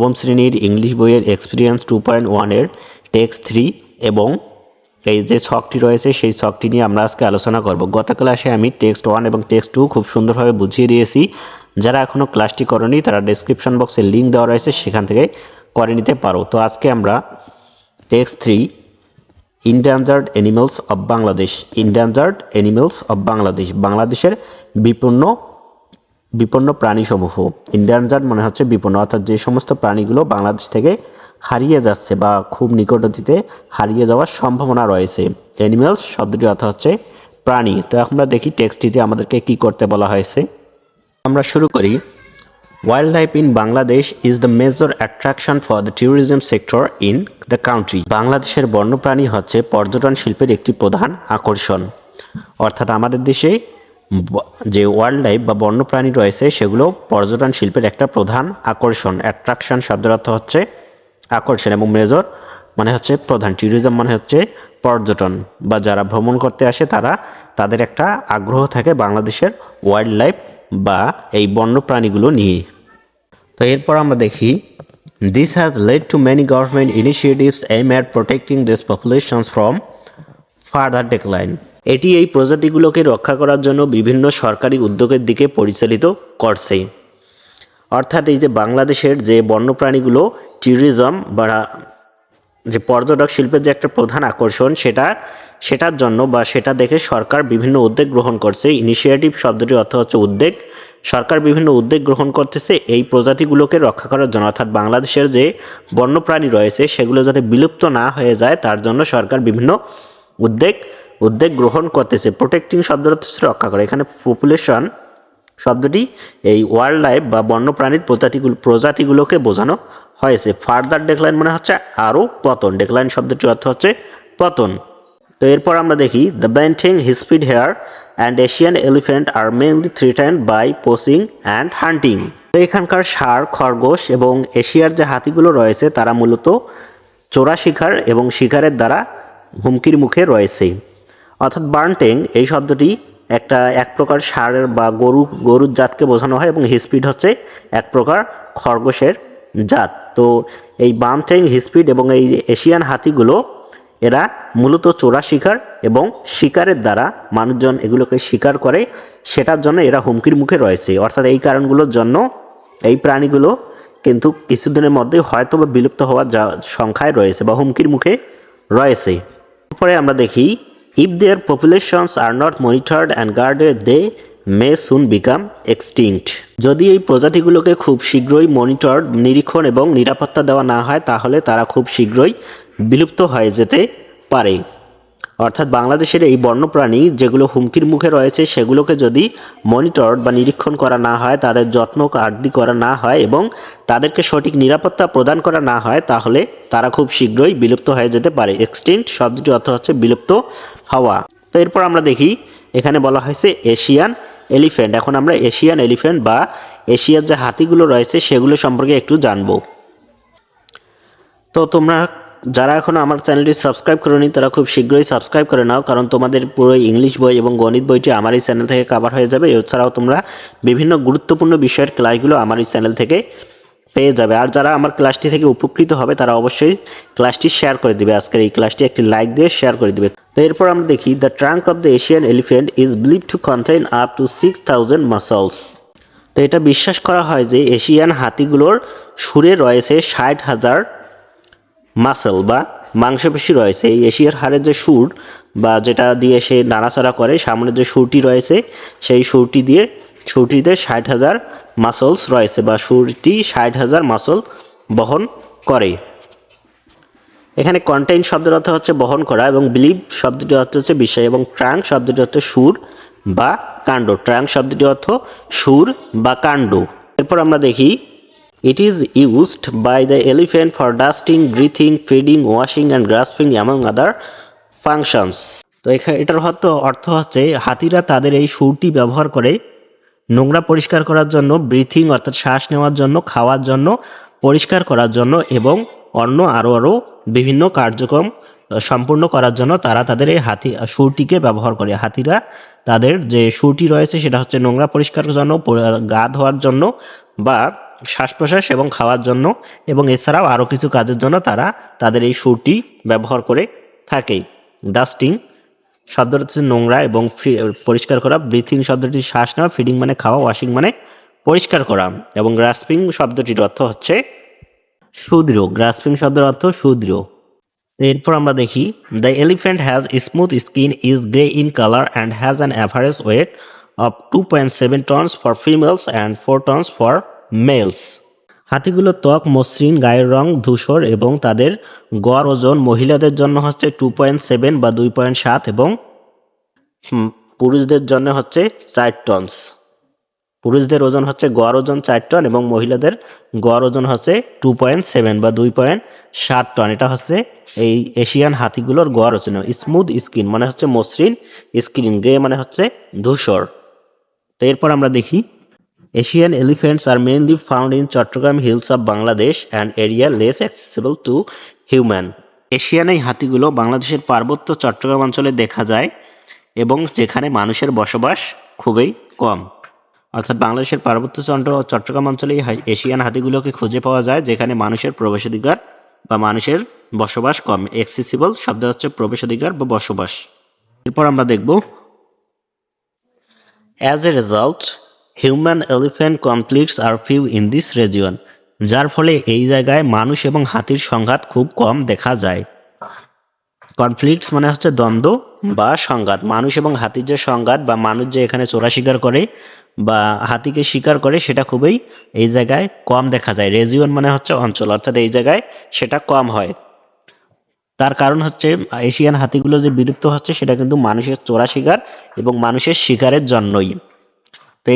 নবম শ্রেণীর ইংলিশ বইয়ের এক্সপিরিয়েন্স 2.1 এর টেক্সট 3 এবং এই যে ছকটি রয়েছে সেই ছকটি নিয়ে আমরা আজকে আলোচনা করব। গত ক্লাসে আমি টেক্সট 1 এবং টেক্সট 2 খুব সুন্দরভাবে বুঝিয়ে দিয়েছি। যারা এখনো ক্লাসটি করেনি তারা ডেসক্রিপশন বক্সে লিংক দেওয়া রয়েছে, সেখান থেকে করে নিতে পারো। তো আজকে আমরা text 3 endangered animals of Bangladesh, endangered animals of Bangladesh, বাংলাদেশের বিপন্ন প্রাণীসমূহ। ইনডেঞ্জার্ড মানে হচ্ছে বিপন্ন, অর্থাৎ যে সমস্ত প্রাণীগুলো বাংলাদেশ থেকে হারিয়ে যাচ্ছে বা খুব নিকটবর্তীতে হারিয়ে যাওয়ার সম্ভাবনা রয়েছে। অ্যানিমালস শব্দটির অর্থ হচ্ছে প্রাণী। তো এখন আমরা দেখি টেক্সটটিতে আমাদেরকে কি করতে বলা হয়েছে। আমরা শুরু করি। Wild life in Bangladesh is the major attraction for the tourism sector in the country. বাংলাদেশের বন্যপ্রাণী হচ্ছে পর্যটন শিল্পের একটি প্রধান আকর্ষণ। অর্থাৎ আমাদের দেশে যে ওয়াইল্ড লাইফ বা বন্যপ্রাণী রয়েছে সেগুলো পর্যটন শিল্পের একটা প্রধান আকর্ষণ। অ্যাট্রাকশন শব্দের অর্থ হচ্ছে আকর্ষণ এবং মেজর মানে হচ্ছে প্রধান। ট্যুরিজম মানে হচ্ছে পর্যটন বা যারা ভ্রমণ করতে আসে তাদের একটা আগ্রহ থাকে বাংলাদেশের ওয়াইল্ড লাইফ বা এই বন্যপ্রাণীগুলো নিয়ে। তো এরপর আমরা দেখি, this has led to many government initiatives aim at protecting this populations from further decline. এটি এই প্রজাতিগুলোকে রক্ষা করার জন্য বিভিন্ন সরকারি উদ্যোগের দিকে পরিচালিত করছে। অর্থাৎ এই যে বাংলাদেশের যে বন্যপ্রাণীগুলো ট্যুরিজম বা যে পর্যটক শিল্পের যে একটা প্রধান আকর্ষণ সেটার জন্য বা সেটা দেখে সরকার বিভিন্ন উদ্যোগ গ্রহণ করছে। ইনিশিয়েটিভ শব্দটির অর্থ হচ্ছে উদ্যোগ। সরকার বিভিন্ন উদ্যোগ গ্রহণ করতেছে এই প্রজাতিগুলোকে রক্ষা করার জন্য, অর্থাৎ বাংলাদেশের যে বন্যপ্রাণী রয়েছে সেগুলো যাতে বিলুপ্ত না হয়ে যায় তার জন্য সরকার বিভিন্ন উদ্যোগ গ্রহণ করতেছে। প্রোটেক্টিং শব্দের অর্থ হচ্ছে রক্ষা করা। এখানে পপুলেশন শব্দটি এই ওয়াইল্ড লাইফ বা বন্যপ্রাণীর প্রজাতিগুলোকে বোঝানো হয়েছে। ফার্দার ডিক্লাইন মানে হচ্ছে আরও পতন। ডিক্লাইন শব্দটির অর্থ হচ্ছে পতন। তো এরপর আমরা দেখি, the banteng, hispid hare and Asian elephant আর mainly threatened by poaching and hunting. তো এখানকার ষাঁড়, খরগোশ এবং এশিয়ার যে হাতিগুলো রয়েছে তারা মূলত চোরা শিকার এবং শিকারের দ্বারা হুমকির মুখে রয়েছে। অর্থাৎ বার্নটেং এই শব্দটি এক প্রকার ষাঁড়ের বা গরুর জাতকে বোঝানো হয় এবং হিসপিড হচ্ছে এক প্রকার খরগোশের জাত। তো এই বার্নটেং, হিসপিড এবং এই এশিয়ান হাতিগুলো এরা মূলত চোরা শিকার এবং শিকারের দ্বারা মানুষজন এগুলোকে শিকার করে, সেটার জন্য এরা হুমকির মুখে রয়েছে। অর্থাৎ এই কারণগুলোর জন্য এই প্রাণীগুলো কিন্তু কিছুদিনের মধ্যে হয়তো বা বিলুপ্ত হওয়ার সংখ্যায় রয়েছে বা হুমকির মুখে রয়েছে। এরপরে আমরা দেখি, if their populations are not monitored and guarded they may soon become extinct. যদি এই প্রজাতিগুলোকে খুব শীঘ্রই নিরীক্ষণ এবং নিরাপত্তা দেওয়া না হয় তাহলে তারা খুব শীঘ্রই বিলুপ্ত হয়ে যেতে পারে। অর্থাৎ বাংলাদেশের এই বন্যপ্রাণী যেগুলো হুমকির মুখে রয়েছে সেগুলোকে যদি মনিটর বা নিরীক্ষণ করা না হয়, তাদের যত্ন আদি করা না হয় এবং তাদেরকে সঠিক নিরাপত্তা প্রদান করা না হয় তাহলে তারা খুব শীঘ্রই বিলুপ্ত হয়ে যেতে পারে। এক্সটিংক্ট শব্দটির অর্থ হচ্ছে বিলুপ্ত হওয়া। তো এরপর আমরা দেখি, এখানে বলা হয়েছে এশিয়ান এলিফ্যান্ট। এখন আমরা এশিয়ান এলিফ্যান্ট বা এশিয়ার যে হাতিগুলো রয়েছে সেগুলো সম্পর্কে একটু জানবো। তো তোমরা যারা এখনো আমার চ্যানেলটি সাবস্ক্রাইব করেনি তারা খুব শীঘ্রই সাবস্ক্রাইব করে নাও, কারণ তোমাদের পুরো ইংলিশ বই এবং গণিত বইটি আমার এই চ্যানেল থেকে কভার হয়ে যাবে। এছাড়াও তোমরা বিভিন্ন গুরুত্বপূর্ণ বিষয়ের ক্লাসগুলো আমার এই চ্যানেল থেকে পেয়ে যাবে। আর যারা আমার ক্লাসটি থেকে উপকৃত হবে তারা অবশ্যই ক্লাসটি শেয়ার করে দিবে। আজকের এই ক্লাসটি একটি লাইক দিয়ে শেয়ার করে দিবে। তো এরপর আমরা দেখি, the trunk of the Asian elephant is believed to contain up to 6000 muscles. তো এটা বিশ্বাস করা হয় যে এশিয়ান হাতিগুলোর সুরে রয়েছে 60,000 মাসল বা মাংসপেশি রয়েছে। এই এশিয়ার হাড়ের যে সুর বা যেটা দিয়ে সে নাড়াচাড়া করে, সামনে যে সুরটি রয়েছে সেই সুরটিতে 60,000 মাসলস রয়েছে বা সুরটি 60,000 মাসল বহন করে। এখানে কন্টেইন শব্দের অর্থ হচ্ছে বহন করা এবং বিলিভ শব্দটির অর্থ হচ্ছে বিষয় এবং ট্রাঙ্ক শব্দটির অর্থ সুর বা কাণ্ড। ট্রাঙ্ক শব্দটির অর্থ সুর বা কাণ্ড। এরপর আমরা দেখি, it is used by the elephant for dusting, breathing, feeding, washing and grasping among other functions. তো এটার অর্থ হচ্ছে হাতিরা তাদের এই সুরটি ব্যবহার করে নোংরা পরিষ্কার করার জন্য, ব্রিথিং অর্থাৎ শ্বাস নেওয়ার জন্য, খাওয়ার জন্য, পরিষ্কার করার জন্য এবং অন্য আরও বিভিন্ন কার্যক্রম সম্পূর্ণ করার জন্য তারা তাদের এই সুরটিকে ব্যবহার করে। হাতিরা তাদের যে সুরটি রয়েছে সেটা হচ্ছে নোংরা পরিষ্কারের জন্য, গা ধোয়ার জন্য বা শ্বাস প্রশ্বাস এবং খাওয়ার জন্য এবং এছাড়াও আরও কিছু কাজের জন্য তারা তাদের এই সুরটি ব্যবহার করে থাকে। ডাস্টিং শব্দটি হচ্ছে নোংরা এবং পরিষ্কার করা। ব্রিথিং শব্দটি শ্বাস নেওয়া। ফিডিং মানে খাওয়া। ওয়াশিং মানে পরিষ্কার করা। এবং গ্রাস্পিং শব্দটির অর্থ হচ্ছে সুদৃঢ়। গ্রাস্পিং শব্দের অর্থ সুদৃঢ়। এরপর আমরা দেখি the elephant has smooth skin, is grey in colour and has an average weight of 2.7 tons for females and 4 tons for males. হাতিগুলোর ত্বক মসৃণ, গায়ের রং ধূসর এবং তাদের গড় ওজন মহিলাদের জন্য হচ্ছে 2.7 বা 2.7 এবং পুরুষদের জন্য হচ্ছে 4 টনস। পুরুষদের ওজন হচ্ছে গড় ওজন 4 টন এবং মহিলাদের গড় ওজন হচ্ছে 2.7 বা 2.7 টন। এটা হচ্ছে এই এশিয়ান হাতিগুলোর গড় ওজন। স্মুথ স্কিন মানে হচ্ছে মসৃণ, স্কিন গ্রে মানে হচ্ছে ধূসর। তো এরপর আমরা দেখি Asian elephants are mainly found in Chittagong hills of Bangladesh and area less accessible to human. Asian এই হাতিগুলো বাংলাদেশের পার্বত্য চট্টগ্রাম অঞ্চলে দেখা যায় এবং যেখানে মানুষের বসবাস খুবই কম। অর্থাৎ বাংলাদেশের পার্বত্য চট্টগ্রাম অঞ্চলে এশিয়ান হাতিগুলোকে খুঁজে পাওয়া যায় যেখানে মানুষের প্রবেশাধিকার বা মানুষের বসবাস কম। অ্যাক্সেসিবল শব্দ হচ্ছে প্রবেশাধিকার বা বসবাস। এরপর আমরা দেখব as a result human elephant conflicts are few in this region. যার ফলে এই জায়গায় মানুষ এবং হাতির সংঘাত খুব কম দেখা যায়। কনফ্লিক্টস মানে হচ্ছে দ্বন্দ্ব বা সংঘাত। মানুষ এবং হাতির যে সংঘাত বা মানুষ যে এখানে চোরা শিকার করে বা হাতিকে শিকার করে সেটা খুবই এই জায়গায় কম দেখা যায়। রেজিয়ন মানে হচ্ছে অঞ্চল, অর্থাৎ এই জায়গায় সেটা কম হয়। তার কারণ হচ্ছে এশিয়ান হাতিগুলো যে বিলুপ্ত হচ্ছে সেটা কিন্তু মানুষের চোরা শিকার এবং মানুষের শিকারের জন্যই। তো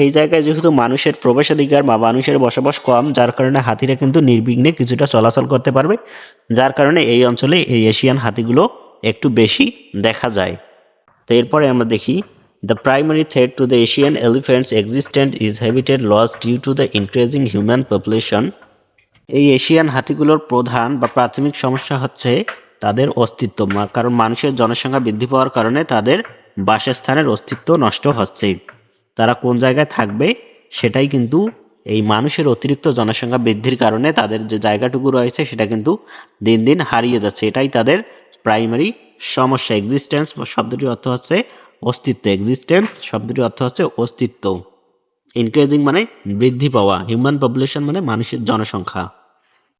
এই জায়গায় যেহেতু মানুষের প্রবেশাধিকার বা মানুষের বসবাস কম, যার কারণে হাতিরা কিন্তু নির্বিঘ্নে কিছুটা চলাচল করতে পারবে, যার কারণে এই অঞ্চলে এই এশিয়ান হাতিগুলো একটু বেশি দেখা যায়। তো এরপরে আমরা দেখি the primary threat to the Asian elephants existence is habitat loss due to the increasing human population. এই এশিয়ান হাতিগুলোর প্রধান বা প্রাথমিক সমস্যা হচ্ছে তাদের অস্তিত্ব, কারণ মানুষের জনসংখ্যা বৃদ্ধি পাওয়ার কারণে তাদের বাসস্থানের অস্তিত্ব নষ্ট হচ্ছে। তারা কোন জায়গায় থাকবে সেটাই কিন্তু এই মানুষের অতিরিক্ত জনসংখ্যা বৃদ্ধির কারণে তাদের যে জায়গাটুকু রয়েছে সেটা কিন্তু দিন দিন হারিয়ে যাচ্ছে। এটাই তাদের প্রাইমারি সমস্যা। এক্সিস্টেন্স শব্দটির অর্থ হচ্ছে অস্তিত্ব। এক্সিস্টেন্স শব্দটির অর্থ হচ্ছে অস্তিত্ব। ইনক্রিজিং মানে বৃদ্ধি পাওয়া। হিউম্যান পপুলেশন মানে মানুষের জনসংখ্যা।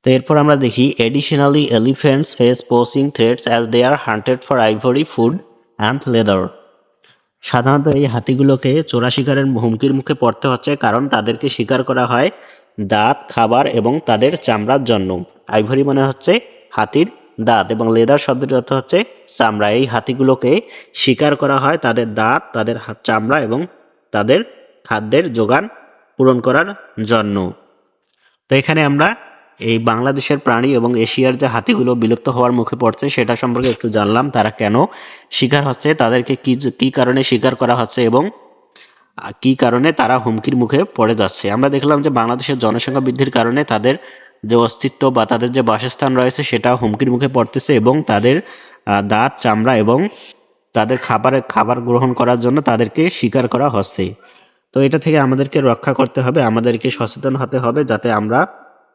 তো এরপর আমরা দেখি additionally elephants face poaching threats as they are hunted for ivory, food and leather. সাধারণত এই হাতিগুলোকে চোরা শিকারের হুমকির মুখে পড়তে হচ্ছে কারণ তাদেরকে শিকার করা হয় দাঁত, খাবার এবং তাদের চামড়ার জন্য। আইভরি মানে হচ্ছে হাতির দাঁত এবং লেদার শব্দটির অর্থ হচ্ছে চামড়া। এই হাতিগুলোকে শিকার করা হয় তাদের দাঁত, তাদের চামড়া এবং তাদের খাদ্যের যোগান পূরণ করার জন্য। তো এখানে আমরা এই বাংলাদেশের প্রাণী এবং এশিয়ার যে হাতিগুলো বিলুপ্ত হওয়ার মুখে পড়ছে সেটা সম্পর্কে একটু জানলাম। তারা কেন শিকার হচ্ছে, তাদেরকে কি কারণে শিকার করা হচ্ছে এবং কি কারণে তারা হুমকির মুখে পড়ে যাচ্ছে। আমরা দেখলাম যে বাংলাদেশের জনসংখ্যা বৃদ্ধির কারণে তাদের যে অস্তিত্ব বা তাদের যে বাসস্থান রয়েছে সেটা হুমকির মুখে পড়তেছে এবং তাদের দাঁত, চামড়া এবং তাদের খাবার গ্রহণ করার জন্য তাদেরকে শিকার করা হচ্ছে। তো এটা থেকে আমাদেরকে রক্ষা করতে হবে, আমাদেরকে সচেতন হতে হবে যাতে আমরা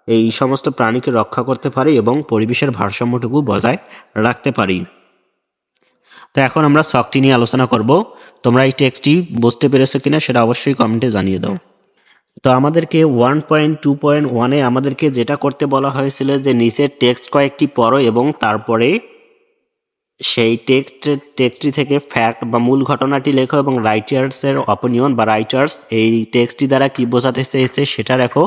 এই সমস্ত প্রাণীকে রক্ষা করতে পারি এবং পরিবেশের ভারসাম্যটুকু বজায় রাখতে পারি। তো এখন আমরা শখটি নিয়ে আলোচনা করব। তোমরা এই টেক্সটটি বুঝতে পেরেছো কিনা সেটা অবশ্যই কমেন্টে জানিয়ে দাও। তো আমাদেরকে 1.2.1-এ আমাদেরকে যেটা করতে বলা হয়েছিল যে নিচের টেক্সট কয়েকটি পড়ো এবং তারপরে সেই টেক্সটটি থেকে ফ্যাক্ট বা মূল ঘটনাটি লেখো এবং রাইটার্সের অপিনিয়ন বা রাইটার্স এই টেক্সটটি দ্বারা কি বোঝাতে চেয়েছে সেটা লেখো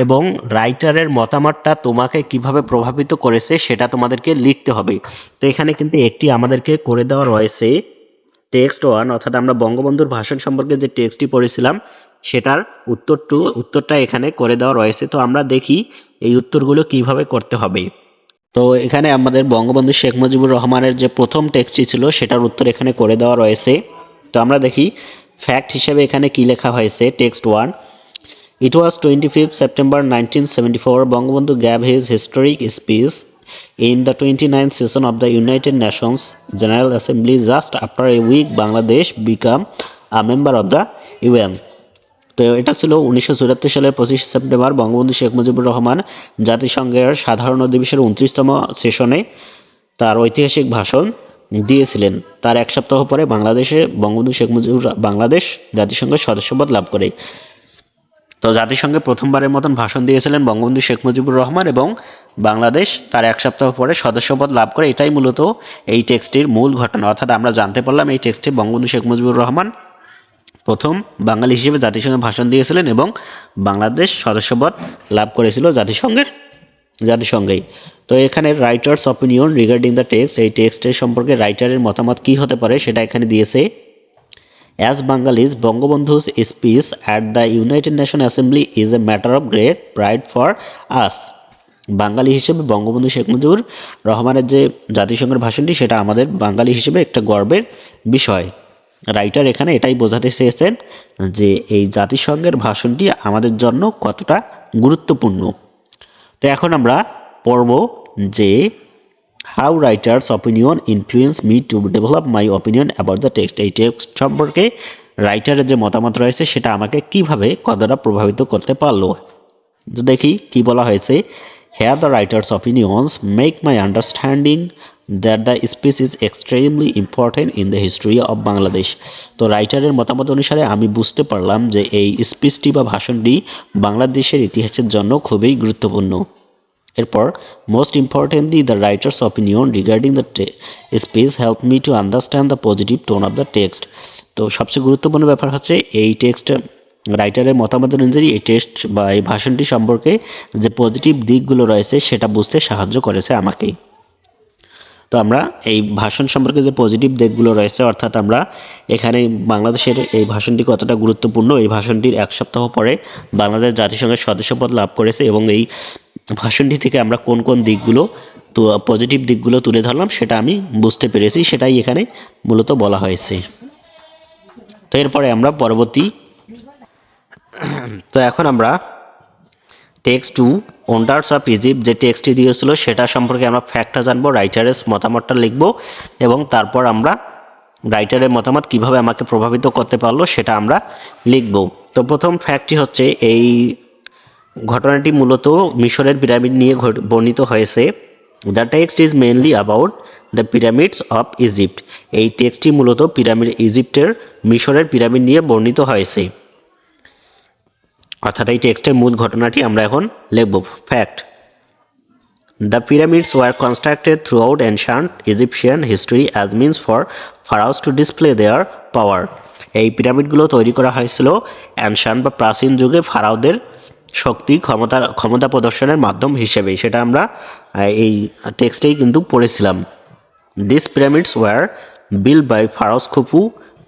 এবং রাইটারের মতামতটা তোমাকে কিভাবে প্রভাবিত করেছে সেটা তোমাদেরকে লিখতে হবে। তো এখানে কিন্তু একটি আমাদেরকে করে দেওয়া রয়েছে টেক্সট 1, অর্থাৎ আমরা বঙ্গবন্ধুর ভাষণ সম্পর্কে যে টেক্সটটি পড়েছিলাম সেটার উত্তরটা এখানে করে দেওয়া রয়েছে। তো আমরা দেখি এই উত্তরগুলো কিভাবে করতে হবে। তো এখানে আমাদের বঙ্গবন্ধু শেখ মুজিবুর রহমানের যে প্রথম টেক্সটটি ছিল সেটার উত্তর এখানে করে দেওয়া রয়েছে। তো আমরা দেখি ফ্যাক্ট হিসেবে এখানে কি লেখা হয়েছে। Text 1, It was 25th September 1974 Bangabandhu gave his historic speech in the 29th session of the United Nations General Assembly just after a week Bangladesh became a member of the UN. তো এটা ছিল 1974 সালের 25 September Bangabandhu Sheikh Mujibur Rahman জাতিসংঘের সাধারণ অধিবেশনের 29তম সেশনে তার ঐতিহাসিক ভাষণ দিয়েছিলেন। তার এক সপ্তাহ পরে বাংলাদেশে বঙ্গবন্ধু শেখ মুজিবুর বাংলাদেশ জাতিসংঘের সদস্যপদ লাভ করে। তো জাতিসংঘে প্রথমবারের মতন ভাষণ দিয়েছিলেন বঙ্গবন্ধু শেখ মুজিবুর রহমান এবং বাংলাদেশ তার এক সপ্তাহ পরে সদস্যপদ লাভ করে। এটাই মূলত এই টেক্সটির মূল ঘটনা, অর্থাৎ আমরা জানতে পারলাম এই টেক্সটে বঙ্গবন্ধু শেখ মুজিবুর রহমান প্রথম বাঙালি হিসেবে জাতিসংঘে ভাষণ দিয়েছিলেন এবং বাংলাদেশ সদস্যপদ লাভ করেছিল জাতিসংঘেই। তো এখানে writer's opinion regarding the text, এই টেক্সটের সম্পর্কে রাইটারের মতামত কি হতে পারে সেটা এখানে দিয়েছে। As Bengalis, Bangabandhu's speech at the United Nations Assembly is a matter of great pride for us. বাঙালি হিসেবে বঙ্গবন্ধু শেখ মুজিবুর রহমানের যে জাতিসংঘের ভাষণটি সেটা আমাদের বাঙালি হিসেবে একটা গর্বের বিষয়। রাইটার এখানে এটাই বোঝাতে চেয়েছেন যে এই জাতিসংঘের ভাষণটি আমাদের জন্য কতটা গুরুত্বপূর্ণ। তো এখন আমরা পড়ব যে how writer's opinion influence me to develop my opinion about the text. এই টেক্সট সম্পর্কে রাইটারের যে মতামত রয়েছে সেটা আমাকে কিভাবে কতটা প্রভাবিত করতে পারলো। তো দেখি কি বলা হয়েছে। Here the writer's opinions make my understanding that the speech is extremely important in the history of Bangladesh. তো রাইটারের মতামত অনুসারে আমি বুঝতে পারলাম যে এই স্পিচটি বা ভাষণটি বাংলাদেশের ইতিহাসের জন্য খুবই গুরুত্বপূর্ণ। এরপর most importantly the writer's opinion regarding the speech help me to understand the positive tone of the text. তো সবচেয়ে গুরুত্বপূর্ণ ব্যাপার হচ্ছে এই টেক্সট রাইটারের মতামত অনুযায়ী এই টেক্সট বা এই ভাষণটি সম্পর্কে যে পজিটিভ দিকগুলো রয়েছে সেটা বুঝতে সাহায্য করেছে আমাকে। তো আমরা এই ভাষণ সম্পর্কে যে পজিটিভ দিকগুলো রয়েছে, অর্থাৎ আমরা এখানে বাংলাদেশের এই ভাষণটি কতটা গুরুত্বপূর্ণ, এই ভাষণটির এক সপ্তাহ পরে বাংলাদেশ জাতিসংঘের সদস্যপদ লাভ করেছে এবং এই ভাষণটি থেকে আমরা কোন কোন দিকগুলো তো পজিটিভ দিকগুলো তুলে ধরলাম সেটা আমি বুঝতে পেরেছি, সেটাই এখানে মূলত বলা হয়েছে। তো এরপরে আমরা পরবর্তী তো এখন আমরা text to wanders of Egypt যে টেক্সটটি দিয়েছিল সেটা সম্পর্কে আমরা ফ্যাক্টটা জানবো, রাইটারের মতামতটা লিখব এবং তারপর আমরা রাইটারের মতামত কিভাবে আমাকে প্রভাবিত করতে পারলো সেটা আমরা লিখব। তো প্রথম ফ্যাক্টটি হচ্ছে এই ঘটনাটি মূলত মিশরের পিরামিড নিয়ে বর্ণিত হয়েছে। The text is mainly about the pyramids of Egypt. এই টেক্সটটি মূলত ইজিপ্টের মিশরের পিরামিড নিয়ে বর্ণিত হয়েছে, অর্থাৎ এই টেক্সটের মূল ঘটনাটি আমরা এখন লিখব। Fact: the pyramids were constructed throughout ancient Egyptian history as means for pharaohs to display their power. এই পিরামিডগুলো তৈরি করা হয়েছিল এনশিয়েন্ট বা প্রাচীন যুগে ফারাওদের শক্তি ক্ষমতা প্রদর্শনের মাধ্যম হিসেবে, সেটা আমরা এই টেক্সটেই কিন্তু পড়েছিলাম। This pyramids were build by pharaohs Khufu,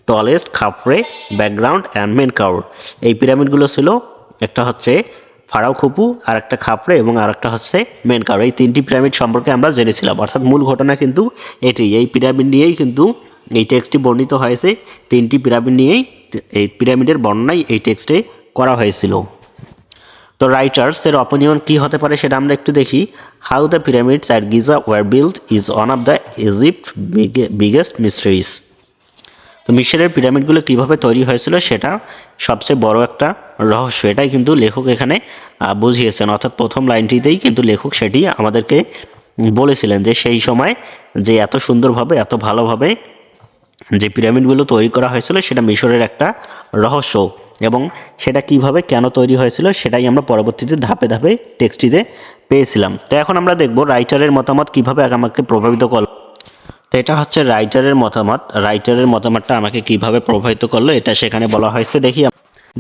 tallest, Khafre, background and Menkaure. এই পিরামিডগুলো ছিল একটা হচ্ছে ফারাও খুফু, আর একটা খাফরে এবং আর একটা হচ্ছে মেন কাউর। এই তিনটি পিরামিড সম্পর্কে আমরা জেনেছিলাম, অর্থাৎ মূল ঘটনা কিন্তু এটি, এই পিরামিড নিয়েই কিন্তু এই টেক্সটটি বর্ণিত হয়েছে। তিনটি পিরামিড নিয়েই এই পিরামিডের বর্ণনাই এই টেক্সটে করা হয়েছিল। তো রাইটার্সের অপিনিয়ন কি হতে পারে সেটা আমরা একটু দেখি। How the pyramids at Giza were built is one of the Egypt biggest mysteries. তো মিশরের পিরামিডগুলো কিভাবে তৈরি হয়েছিল সেটা সবচেয়ে বড় একটা রহস্য, এটাই কিন্তু লেখক এখানে বুঝিয়েছেন, অর্থাৎ প্রথম লাইনটিতেই কিন্তু লেখক সেটি আমাদেরকে বলেছিলেন যে সেই সময় যে এত সুন্দরভাবে এত ভালোভাবে যে পিরামিডগুলো তৈরি করা হয়েছিল সেটা মিশরের একটা রহস্য, এবং সেটা কিভাবে কেন তৈরি হয়েছিল সেটাই আমরা পরবর্তীতে ধাপে ধাপে টেক্সটটিতে পেয়েছিলাম। তো এখন আমরা দেখব রাইটারের মতামত কিভাবে আমাকে প্রভাবিত করলো। তো এটা হচ্ছে রাইটারের মতামত, রাইটারের মতামতটা আমাকে কিভাবে প্রভাবিত করলো এটা সেখানে বলা হয়েছে।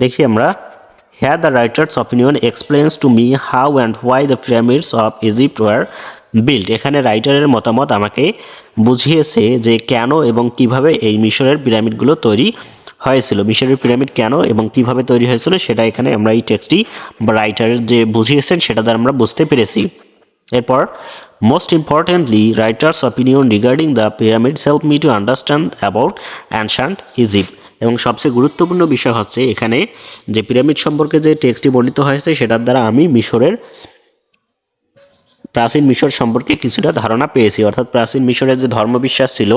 দেখি আমরা। Here the writer's opinion explains to me how and why the pyramids of Egypt were built. এখানে রাইটারের মতামত আমাকে বুঝিয়েছে যে কেন এবং কিভাবে এই মিশরের পিরামিডগুলো তৈরি হয়েছিল, মিশরের পিরামিড কেন এবং কিভাবে তৈরি হয়েছিল সেটা এখানে আমরা এই টেক্সটটি বা রাইটারের যে বুঝিয়েছেন সেটা দ্বারা আমরা বুঝতে পেরেছি। এরপর most importantly writer's opinion regarding the pyramids help me to understand about ancient Egypt. এবং সবচেয়ে গুরুত্বপূর্ণ বিষয় হচ্ছে এখানে যে পিরামিড সম্পর্কে যে টেক্সটটি বর্ণিত হয়েছে সেটার দ্বারা আমি প্রাচীন মিশর সম্পর্কে কিছুটা ধারণা পেয়েছি, অর্থাৎ প্রাচীন মিশরের যে ধর্মবিশ্বাস ছিল,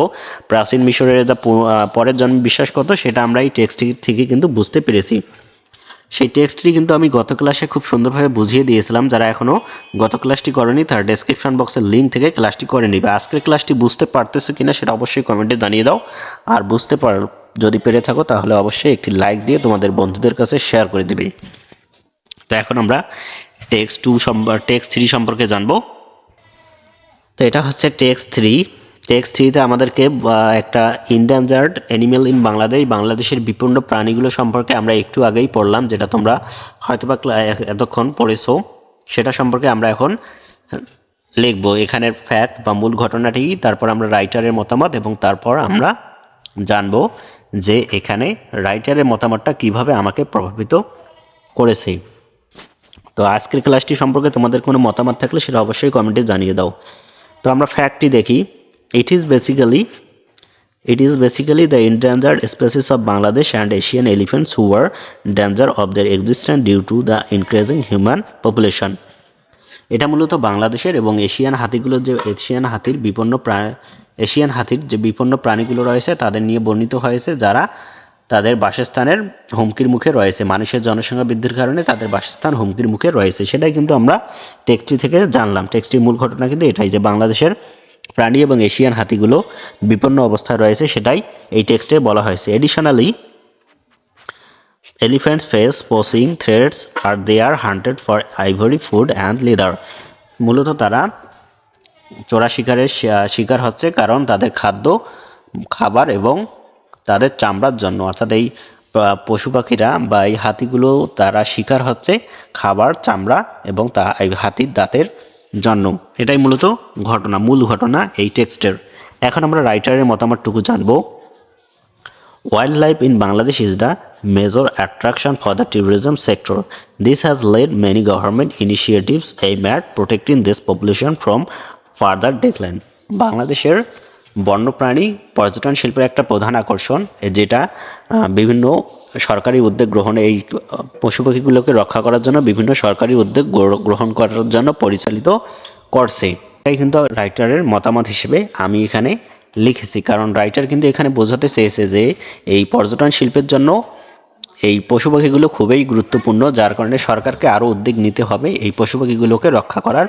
প্রাচীন মিশরের যে পরের জন্ম বিশ্বাস করত সেটা আমরা এই টেক্সটটি থেকে কিন্তু বুঝতে পেরেছি। সেই টেক্সটটি কিন্তু আমি গত ক্লাসে খুব সুন্দরভাবে বুঝিয়ে দিয়েছিলাম। যারা এখনও গত ক্লাসটি করেনি তার ডেসক্রিপশন বক্সের লিঙ্ক থেকে ক্লাসটি করে নিবে। আজকের ক্লাসটি বুঝতে পারতেছো কিনা সেটা অবশ্যই কমেন্টে জানিয়ে দাও। আর যদি পেরে থাকো তাহলে অবশ্যই একটি লাইক দিয়ে তোমাদের বন্ধুদের কাছে শেয়ার করে দিবে। তো এখন আমরা টেক্সট 3 সম্পর্কে জানবো। তো এটা হচ্ছে টেক্সট 3তে আমাদেরকে একটা ইনডেঞ্জার্ড অ্যানিমেল ইন বাংলাদেশের বিপন্ন প্রাণীগুলো সম্পর্কে আমরা একটু আগেই পড়লাম, যেটা তোমরা হয়তোবা এতক্ষণ পড়েছো। সেটা সম্পর্কে আমরা এখন লিখবো। এখানের ফ্যাক্ট বা মূল ঘটনাটি, তারপর আমরা রাইটারের মতামত, এবং তারপর আমরা জানবো যে এখানে রাইটারের মতামতটা কিভাবে আমাকে প্রভাবিত করেছে। তো আজকের ক্লাসটি সম্পর্কে তোমাদের কোনো মতামত থাকলে সেটা অবশ্যই কমেন্টে জানিয়ে দাও। তো আমরা ফ্যাক্টটি দেখি। It is basically the endangered species of Bangladesh and Asian elephants who were danger of their existence due to the increasing human population. এটা মূলত বাংলাদেশের এবং এশিয়ান হাতির যে বিপন্ন প্রাণীগুলো রয়েছে তাদের নিয়ে বর্ণিত হয়েছে, যারা তাদের বাসস্থানের হুমকির মুখে রয়েছে। মানুষের জনসংখ্যা বৃদ্ধির কারণে তাদের বাসস্থান হুমকির মুখে রয়েছে। সেটাই কিন্তু আমরা টেক্সটটি থেকে জানলাম। টেক্সটটির মূল ঘটনা কিন্তু এটাই, যে বাংলাদেশের প্রাণী এবং এশিয়ান হাতিগুলো বিপন্ন অবস্থায় রয়েছে, সেটাই এই টেক্সটে বলা হয়েছে। Additionally, elephants face poaching threats আর they are hunted for ivory, food and leather. মূলত তারা চোরা শিকারের শিকার হচ্ছে, কারণ তাদের খাবার এবং তাদের চামড়ার জন্য। অর্থাৎ এই পশু পাখিরা বা এই হাতিগুলো তারা শিকার হচ্ছে খাবার, চামড়া এবং এই হাতির দাঁতের জন্য। এটাই মূলত মূল ঘটনা এই টেক্সটের। এখন আমরা রাইটারের মতামতটুকু জানবো। Wildlife in Bangladesh is the major attraction for the tourism sector. This has led many government initiatives aimed at protecting this population from further decline. বাংলাদেশের বন্যপ্রাণী পর্যটন শিল্পের একটা প্রধান আকর্ষণ, যেটা বিভিন্ন সরকারি উদ্যোগ গ্রহণে এই পশু পাখিগুলোকে রক্ষা করার জন্য বিভিন্ন সরকারি উদ্যোগ গ্রহণ করার জন্য পরিচালিত করছে। এটাই কিন্তু রাইটারের মতামত হিসেবে আমি এখানে লিখেছি, কারণ রাইটার কিন্তু এখানে বোঝাতে চেয়েছে যে এই পর্যটন শিল্পের জন্য এই পশু পাখিগুলো খুবই গুরুত্বপূর্ণ, যার কারণে সরকারকে আরও উদ্যোগ নিতে হবে এই পশু পাখিগুলোকে রক্ষা করার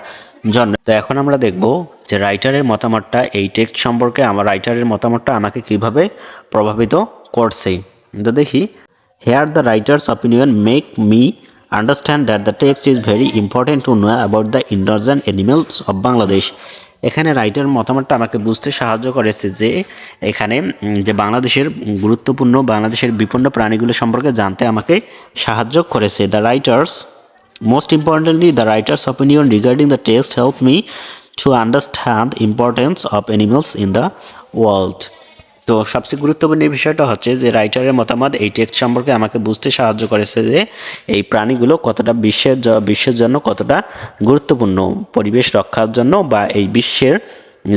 জন্য। তো এখন আমরা দেখব যে রাইটারের মতামতটা এই টেক্সট সম্পর্কে রাইটারের মতামতটা আমাকে কিভাবে প্রভাবিত করছে। তো দেখি, here the writer's opinion make me understand that the text is very important to know about the endangered animals of Bangladesh. এখানে রাইটার মতামতটা আমাকে বুঝতে সাহায্য করেছে যে এখানে যে বাংলাদেশের বিপন্ন প্রাণীগুলো সম্পর্কে জানতে আমাকে সাহায্য করেছে। Most importantly, the writer's opinion regarding the text helped me to understand the importance of animals in the world. তো সবচেয়ে গুরুত্বপূর্ণ বিষয়টা হচ্ছে যে রাইটারের মতামত এই টেক্সট সম্পর্কে আমাকে বুঝতে সাহায্য করেছে যে এই প্রাণীগুলো কতটা বিশ্বের জন্য কতটা গুরুত্বপূর্ণ, পরিবেশ রক্ষার জন্য বা এই বিশ্বের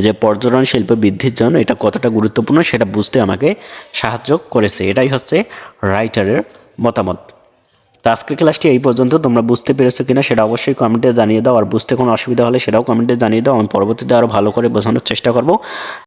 যে পর্যটন শিল্প বৃদ্ধির জন্য এটা কতটা গুরুত্বপূর্ণ সেটা বুঝতে আমাকে সাহায্য করেছে। এটাই হচ্ছে রাইটারের মতামত। তো আজকের ক্লাসটি এই পর্যন্ত। তোমরা বুঝতে পেরেছো কিনা সেটা অবশ্যই কমেন্টে জানিয়ে দাও, আর বুঝতে কোনো অসুবিধা হলে সেটাও কমেন্টে জানিয়ে দাও। আমি পরবর্তীতে আরও ভালো করে বোঝানোর চেষ্টা করব।